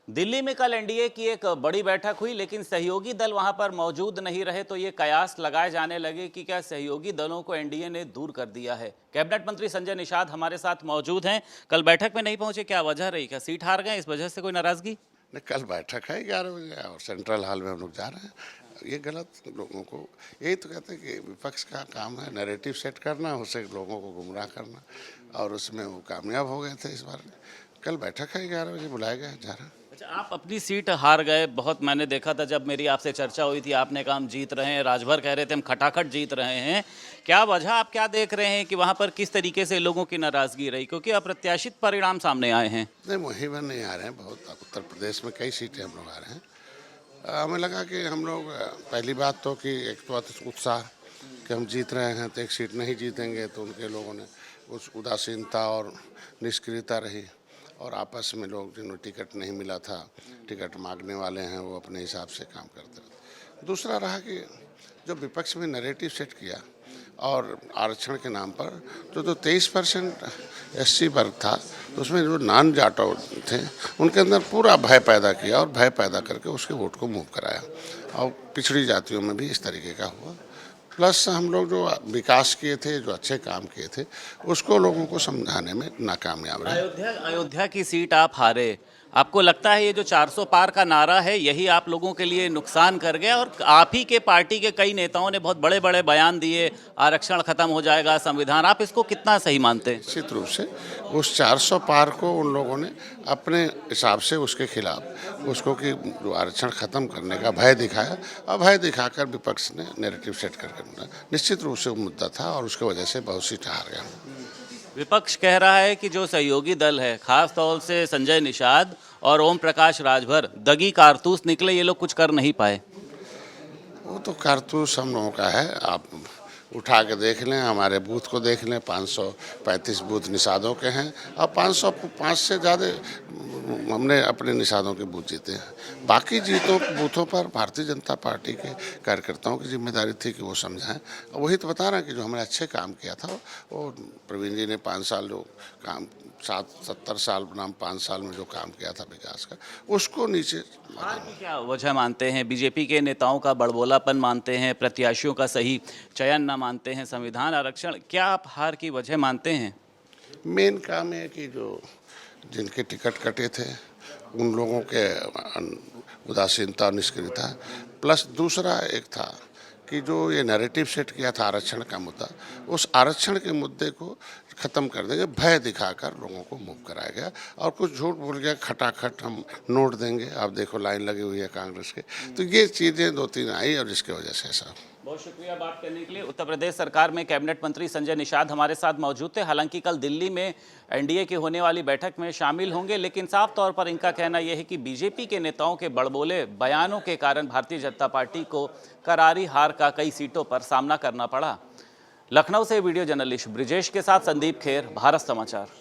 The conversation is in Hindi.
दिल्ली में कल एनडीए की एक बड़ी बैठक हुई, लेकिन सहयोगी दल वहां पर मौजूद नहीं रहे, तो ये कयास लगाए जाने लगे कि क्या सहयोगी दलों को एनडीए ने दूर कर दिया है। कैबिनेट मंत्री संजय निषाद हमारे साथ मौजूद हैं। कल बैठक में नहीं पहुंचे, क्या वजह रही? क्या सीट हार गए, इस वजह से कोई नाराजगी? नहीं, कल बैठक है 11 बजे और सेंट्रल हॉल में हम लोग जा रहे हैं। ये गलत लोगों को, यही तो कहते हैं कि विपक्ष का काम है नैरेटिव सेट करना, उसे लोगों को गुमराह करना, और उसमें वो कामयाब हो गए थे इस बार। कल बैठक है 11 बजे, बुलाया गया, जा रहा है। अच्छा, आप अपनी सीट हार गए। बहुत मैंने देखा था जब मेरी आपसे चर्चा हुई थी, आपने कहा हम जीत रहे हैं, राजभर कह रहे थे हम खटाखट जीत रहे हैं। क्या वजह, आप क्या देख रहे हैं कि वहाँ पर किस तरीके से लोगों की नाराजगी रही, क्योंकि अप्रत्याशित परिणाम सामने आए हैं? नहीं, वहीं पर नहीं आ रहे हैं, बहुत उत्तर प्रदेश में कई सीटें हम लोग आ रहे हैं। हमें लगा कि हम लोग, पहली बात तो कि एक तो उत्साह कि हम जीत रहे हैं, तो एक सीट नहीं जीतेंगे, तो उनके लोगों ने उस उदासीनता और निष्क्रियता रही, और आपस में लोग जिन्हें टिकट नहीं मिला था, टिकट मांगने वाले हैं, वो अपने हिसाब से काम करते रहे। दूसरा रहा कि जो विपक्ष में नैरेटिव सेट किया और आरक्षण के नाम पर जो 23% एससी वर्ग था, तो उसमें जो नॉन जाटो थे उनके अंदर पूरा भय पैदा किया, और भय पैदा करके उसके वोट को मूव कराया, और पिछड़ी जातियों में भी इस तरीके का हुआ। प्लस हम लोग जो विकास किए थे, जो अच्छे काम किए थे, उसको लोगों को समझाने में नाकामयाब रहे। अयोध्या की सीट आप हारे, आपको लगता है ये जो 400 पार का नारा है यही आप लोगों के लिए नुकसान कर गया? और आप ही के पार्टी के कई नेताओं ने बहुत बड़े बड़े बयान दिए, आरक्षण खत्म हो जाएगा, संविधान, आप इसको कितना सही मानते हैं? निश्चित रूप से उस 400 पार को उन लोगों ने अपने हिसाब से उसके खिलाफ, उसको कि जो आरक्षण खत्म करने का भय दिखाया, और भय दिखाकर विपक्ष ने नैरेटिव सेट करके, निश्चित रूप से वो मुद्दा था, और उसकी वजह से बहुत सीटें हार गया। विपक्ष कह रहा है कि जो सहयोगी दल है, खास तौर से संजय निषाद और ओम प्रकाश राजभर, दगी कारतूस निकले, ये लोग कुछ कर नहीं पाए। वो तो कारतूस हम लोगों का है, आप उठा के देख लें, हमारे बूथ को देख लें, 535 बूथ निषादों के हैं, और 505 से ज़्यादा हमने अपने निषादों के बूथ जीते हैं। बाकी जीतों बूथों पर भारतीय जनता पार्टी के कार्यकर्ताओं की जिम्मेदारी थी कि वो समझाएं। वही तो बता रहे हैं कि जो हमने अच्छे काम किया था, वो प्रवीण जी ने 5 साल जो काम, 70 साल बनाम 5 साल में जो काम किया था विकास का, उसको नीचे। हार की क्या वजह मानते हैं? बीजेपी के नेताओं का बड़बोलापन मानते हैं, प्रत्याशियों का सही चयन न मानते हैं, संविधान, आरक्षण, क्या आप हार की वजह मानते हैं? मेन काम है कि जो जिनके टिकट कटे थे उन लोगों के उदासीनता और निष्क्रियता, प्लस दूसरा एक था कि जो ये नैरेटिव सेट किया था आरक्षण का मुद्दा, उस आरक्षण के मुद्दे को ख़त्म कर देंगे, भय दिखाकर लोगों को मूव कराया गया, और कुछ झूठ बोल गया, खटाखट हम नोट देंगे, आप देखो लाइन लगी हुई है कांग्रेस के, तो ये चीज़ें 2-3 आई, और जिसकी वजह से ऐसा। बहुत शुक्रिया बात करने के लिए। उत्तर प्रदेश सरकार में कैबिनेट मंत्री संजय निषाद हमारे साथ मौजूद थे। हालांकि कल दिल्ली में एनडीए की होने वाली बैठक में शामिल होंगे, लेकिन साफ तौर पर इनका कहना यह है कि बीजेपी के नेताओं के बड़बोले बयानों के कारण भारतीय जनता पार्टी को करारी हार का कई सीटों पर सामना करना पड़ा। लखनऊ से वीडियो जर्नलिस्ट ब्रिजेश के साथ संदीप खेर, भारत समाचार।